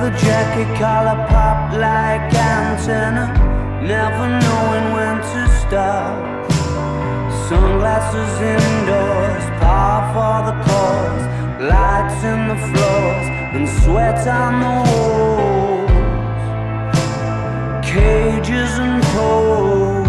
leather jacket collar pop like antenna, never knowing when to stop. Sunglasses indoors, power for the cause, lights in the floors and sweat on the walls, cages and poles.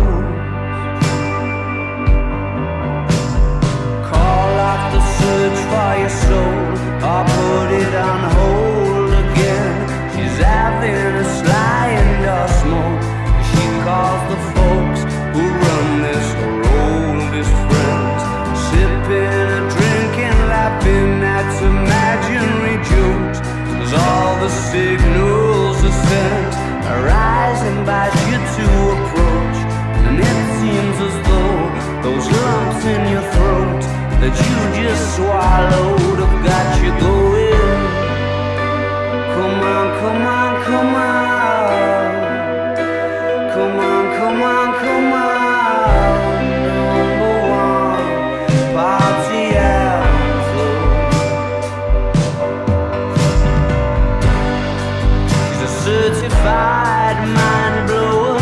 Call off the search for your soul, or put it on hold again. She's having a sly indoor smoke. She calls the folks who run this, her oldest friends, sipping and drinking, laughing at imaginary jokes. As all the signals are sent, her eyes invite you to approach, and it seems as though those lumps in your throat that you just swallowed have got you going. Come on, come on, come on. Come on, come on, come on. Number one party anthem. She's a certified mind blower,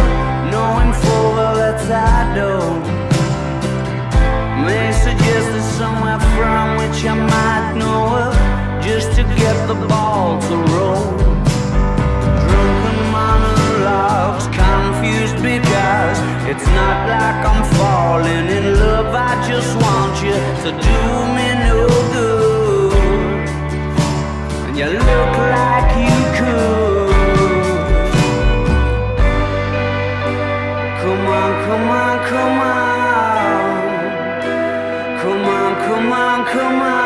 knowing full well that I don't. May suggest there's somewhere from which I might know her, just to get the ball to roll. Drunken monologues, confused because it's not like I'm falling in love. I just want you to do me no good, and you look like you could. Come on, come on, come on. Come on, come on, come on.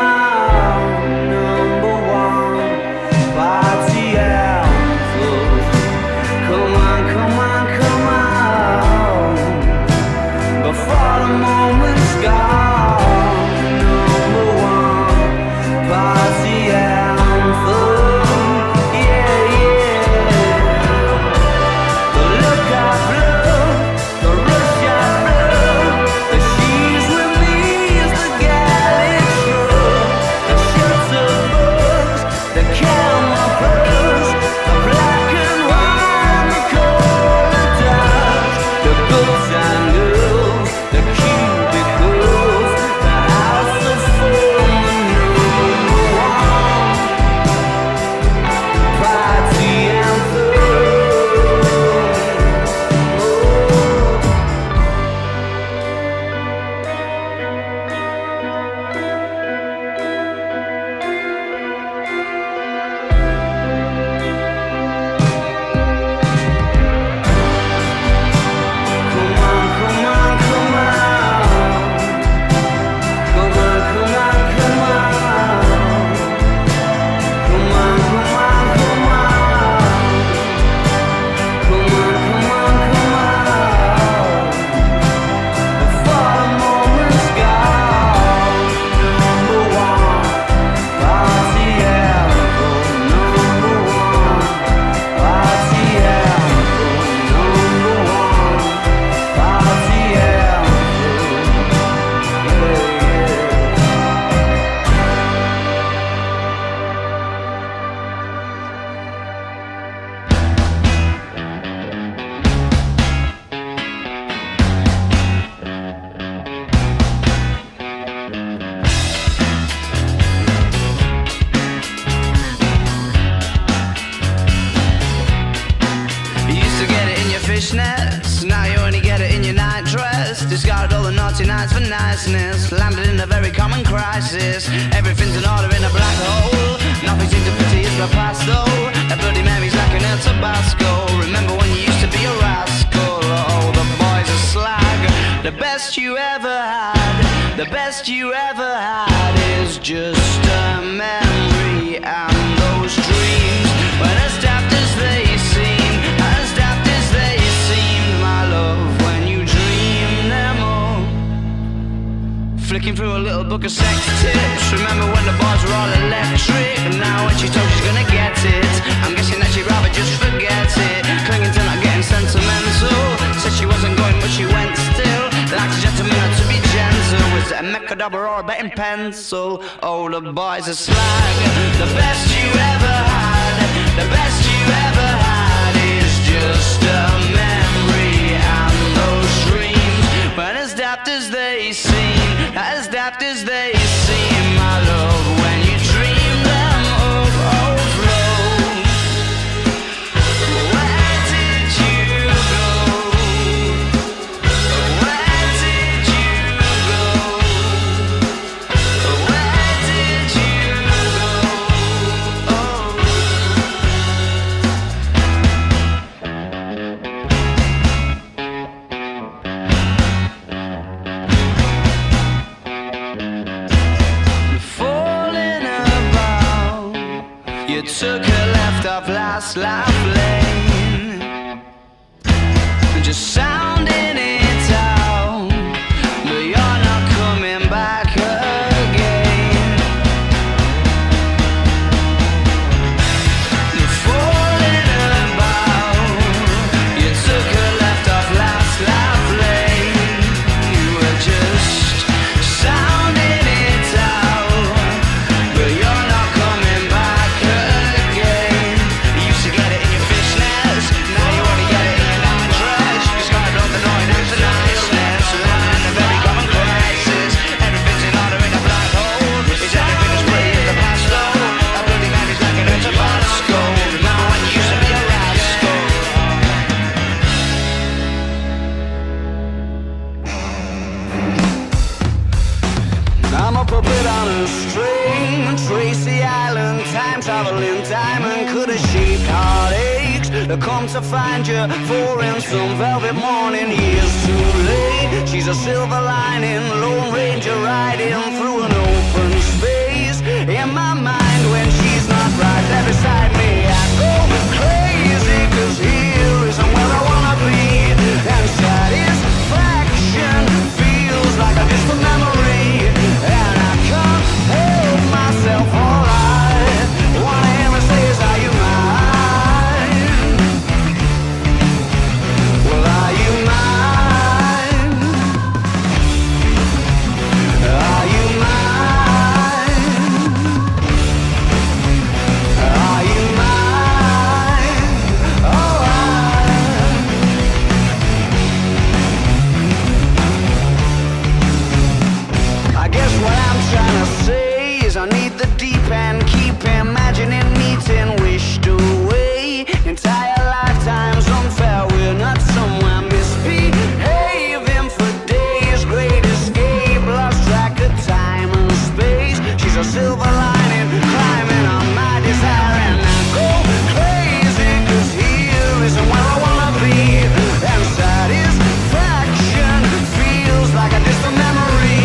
Number one party anthem. Come on, come on, come on. Before the moment's gone. Number one party anthem. Yeah, yeah. The look of love, the rush of blood, the she's with me. The camera pose, the black and white, the color dots, the goods and girls, the cubicles, the house of fun, the number one party anthem. Fishnets, now you only get it in your night dress. Discarded all the naughty nights for niceness, landed in a very common crisis. Everything's in order in a black hole, nothing seems to pity is the past though. That bloody memory's like an El Tabasco. Remember when you used to be a rascal? Oh, the boys are slag. The best you ever had, the best you ever had is just a memory. And those dreams, when as daft as they seem, as daft as they seemed, my love, when you dream them all. Flicking through a little book of sex tips, remember when the bars were all electric. And now when she told she's gonna get it, I'm guessing that she'd rather just forget it. Clinging to not getting sentimental, said she wasn't going but she went still. Like a gentleman had to be gentle. Was it a Mechadabra or a betting pencil? Oh, the boys are slag. The best you ever had, The best you ever had is just a memory, and those dreams weren't as daft as they seem, as daft as they seem, my love, when you dream them overflow. Where did you go? Where did you go? Where did you go? Oh. Falling about, you took a left off last life lane, just sounding it out, but you're not coming back again. Falling about, you took a left off last life lane, you were just sounding it out, but you're not coming back again. You used to get it in your fishnets, now you only get it in your nightdress. You started off the annoying and the niceness, living in a very common crisis. Everything's in order in a black hole. Is everything as pretty as the past though? That bloody man is like an Tabasco. Remember when you used to be a rascal? I'm a puppet on a string, Tracy Island, time traveling diamond, could have shaped heartaches to come to find you, for in some velvet morning, years too late. She's a silver lining, Lone Ranger riding through an open space. In my mind, when she's not right there beside me, I go crazy, 'cause here isn't where I wanna be, and satisfaction feels like a distant memory, and I can't help myself. All I wanna hear her say is, are you mine? Well, are you mine? Are you mine? Are you mine? Oh, I guess what I'm trying to say is I need the deep end, keep imagining meeting wished away. Entire lifetimes unfair, we're not somewhere misbehaving for days. Great escape, lost track of time and space. She's a silver lining, climbing on my desire, and I go crazy, 'cause here isn't where I wanna be, and satisfaction feels like a distant memory,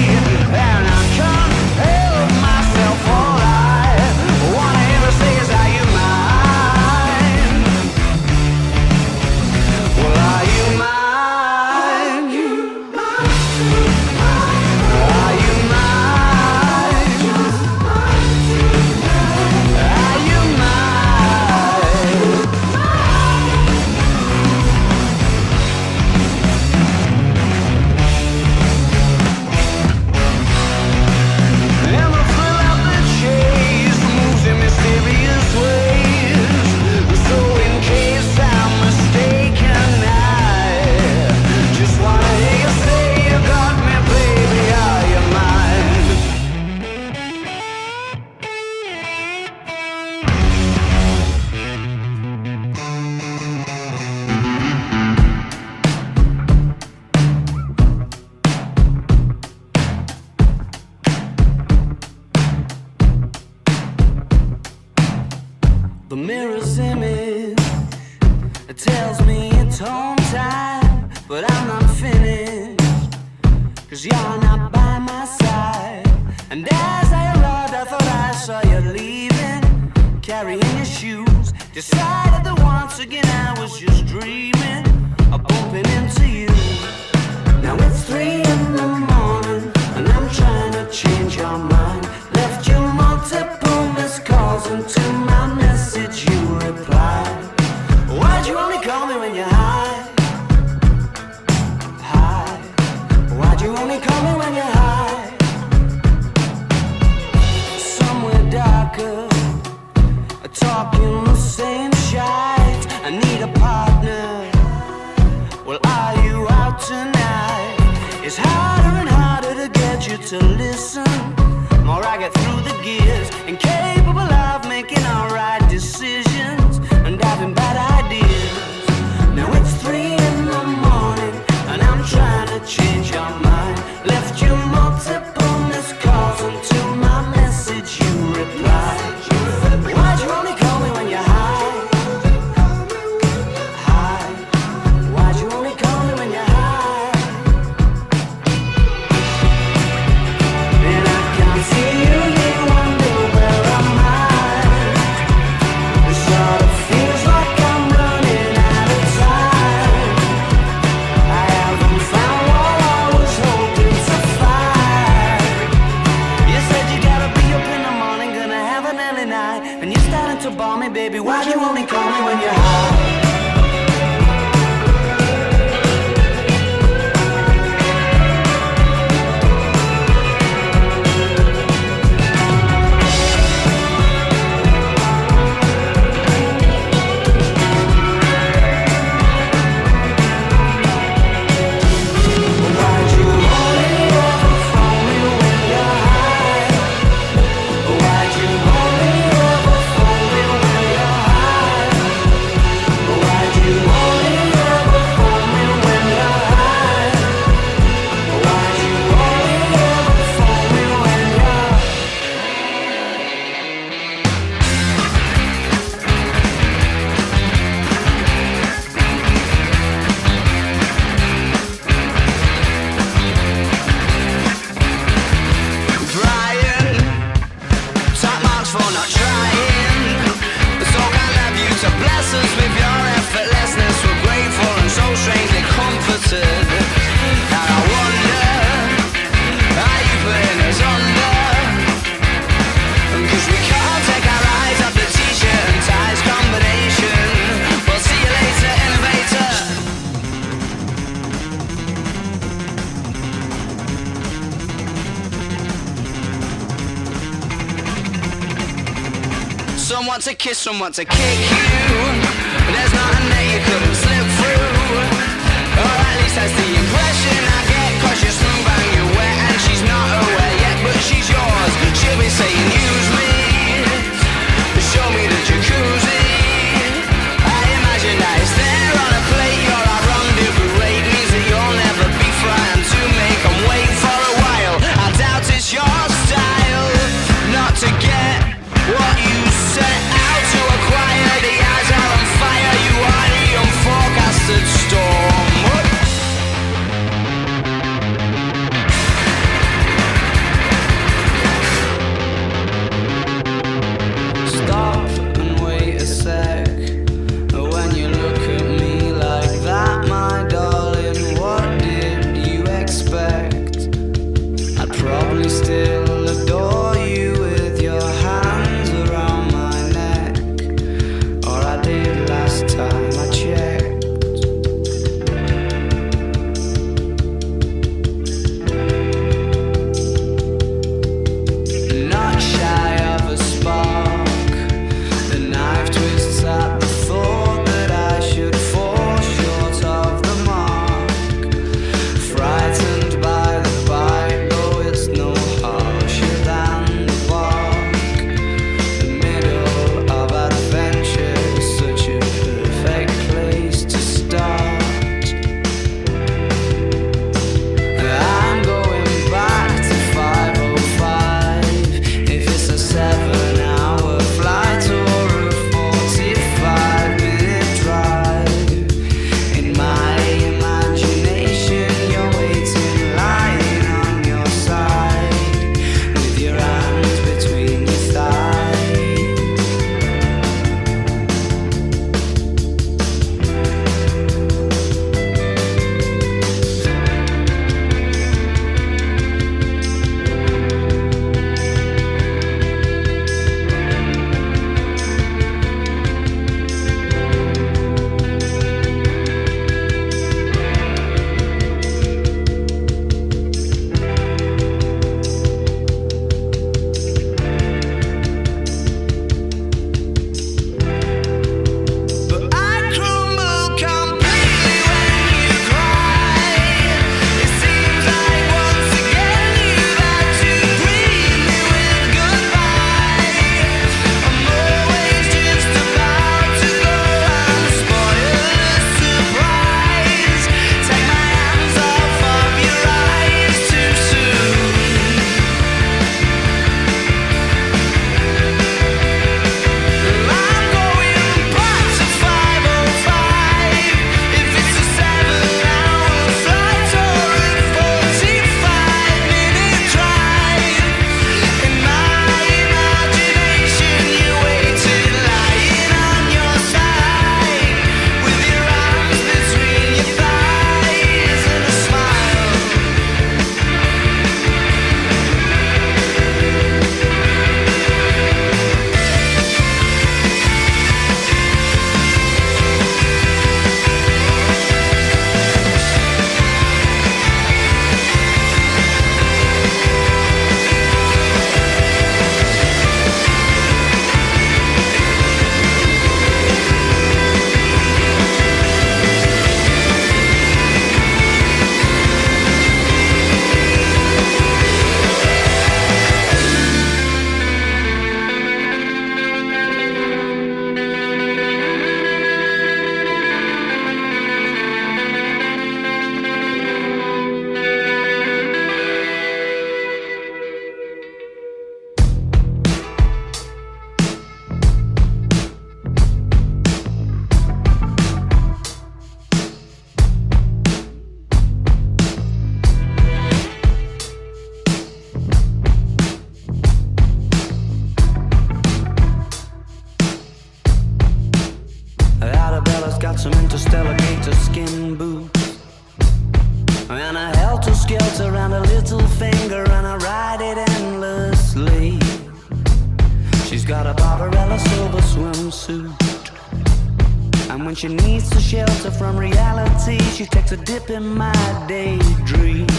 and I can't help myself. All I wanna hear her say is, are you mine? Well, are you mine? Are you mine? Are you mine? And the thrill of the chase moves in mysterious ways. So in case I'm mistaken, I just wanna hear you say you got me, baby, are you mine? The mirror's image, it tells me it's home time, but I'm not finished, 'cause you're not by my side. And as I arrived, I thought I saw you leaving, carrying your shoes. Decided that once again I was just dreaming of bumping into you. Now it's 3 in the morning, and I'm trying to change your mind. Left you multiple missed calls, and to my message you replied. Why'd you only call me when you're high? High. Why'd you only call me when you're high? Somewhere darker, talking the same to listen, more I get through the gears, incapable of making alright decisions and having bad ideas. Now it's 3 in the morning and I'm trying to change your mind. Left you multiple missed calls until my message you replied. Why'd you only call me when you're high? High. Why'd you only call me when you're high? And I can't see you, you wonder where am I? It sort of feels like I'm running out of time. I haven't found what I was hoping to find. You said you gotta be up in the morning, gonna have an early night, and you're starting to bore me, baby. Why'd you only call me when you're high? Why'd you only ever phone me when you're high? Why'd you only ever phone me when you're high? Why'd you only ever phone me when you're high? Why'd you only ever phone me when you're Brian, top marks for not trying. So kind of you to bless us with your effortlessness. We're grateful and so strangely comforted. And I wonder how you putting us under? 'Cause we can't take our eyes off the t-shirt and ties combination. We'll see you later, innovator. Some want to kiss, some want to kick you. There's not a net you couldn't slip through. Or at least that's the impression I get. 'Cause you're smooth and you're wet and she's not aware yet, but she's yours. She'll be saying use me, show me the jacuzzi. I imagine that it's there on a plate. You're our rendezvous rate, means that you'll never be frightened to make 'em wait for a while. I doubt it's your style not to get what you set out to acquire. The eyes are on fire, you are skin boots and a helter-skelter around a little finger, and I ride it endlessly. She's got a Barbarella silver swimsuit, and when she needs to shelter from reality, she takes a dip in my daydreams.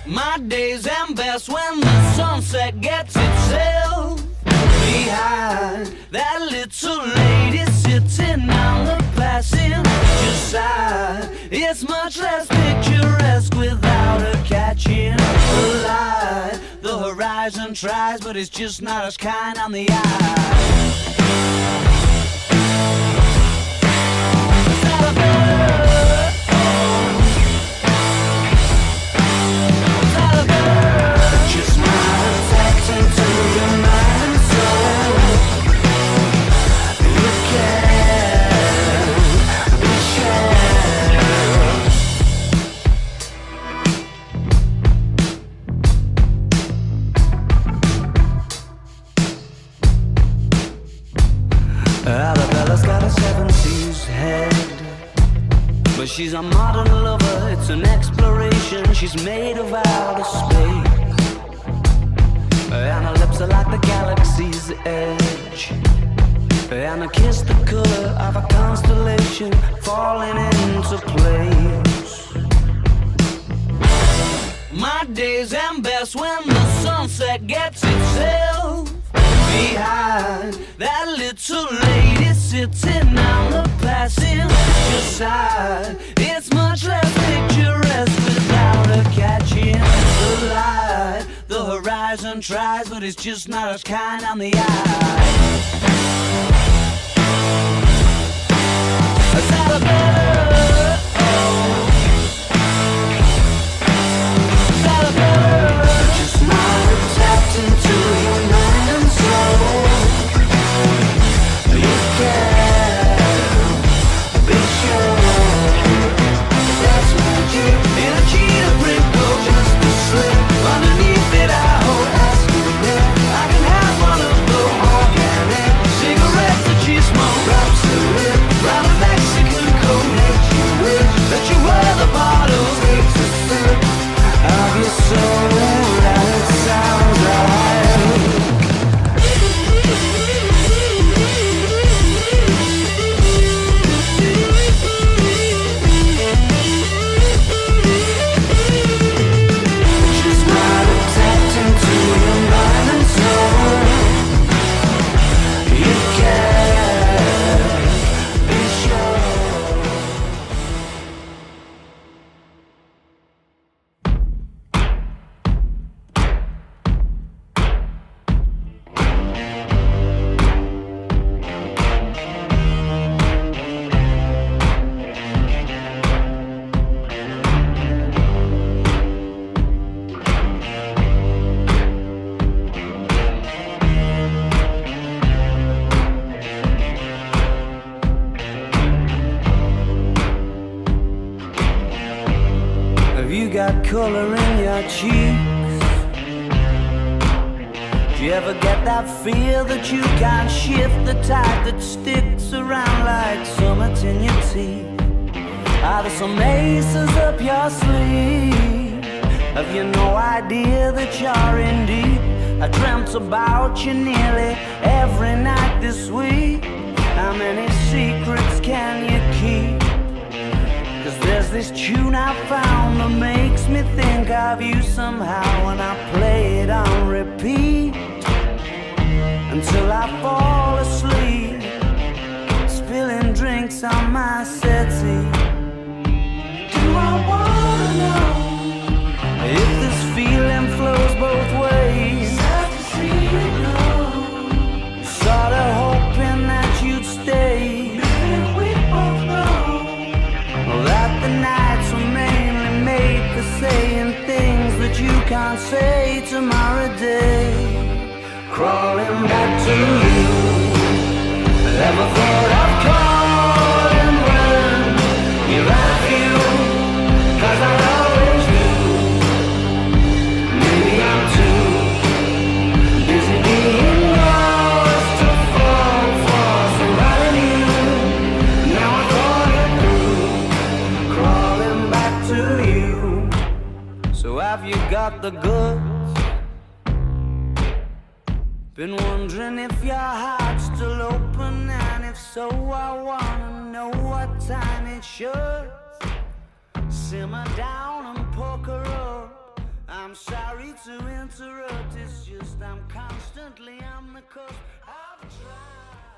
My days end best when the sunset gets itself behind that little lady sitting on the passenger side. It's much less picturesque without her catching the light. The horizon tries, but it's just not as kind on the eye. Is that a bird? Is that a bird? Just my affection to your mind and soul. You can be sure. Arabella's got a 70s head, but she's a modern lover, it's an exploration. She's made of outer space, and her lips are like the galaxy's edge, and her kiss the color of a constellation falling into place. My days end best when the sunset gets itself behind that little lady sitting on the passenger side. It's much less picturesque without her catching the light. The horizon tries, but it's just not as kind on the eye. Is that a bird? Is that a bird? Just not tapped into your mind and soul. You can be sure that's magic in a cheetah print coat, just a slip underneath it. I hold asking I can have one of those organic cigarettes that you smoke. Drops a lip round a Mexican coat, makes you wish that you were the bottles. Takes a sip of your soul, and it sounds right. Just not tapped into your mind and soul. You can be sure. Have you got color in your cheeks? Do you ever get that feel that you can't shift, the type that sticks around like summits in your teeth? Are there some aces up your sleeve? Have you no idea that you're in deep? I dreamt about you nearly every night this week. How many secrets can you keep? 'Cause there's this tune I found that makes me think of you somehow, and I play it on repeat until I fall asleep, spilling drinks on my settee. Do I wanna know if this feeling flows both ways? Sad to see you go. Sorta hoping that you'd stay. We both know that the nights were mainly made for saying things that you can't say tomorrow day. Crawling back to you, never thought I'd call and run. You're right here, 'cause I always knew. Maybe I'm too busy being lost to fall for somebody new. got the goods. Been wondering if your heart's still open, and if so, I wanna know what time it should. Simmer down and poker up. I'm sorry to interrupt, it's just I'm constantly on the cusp of trying.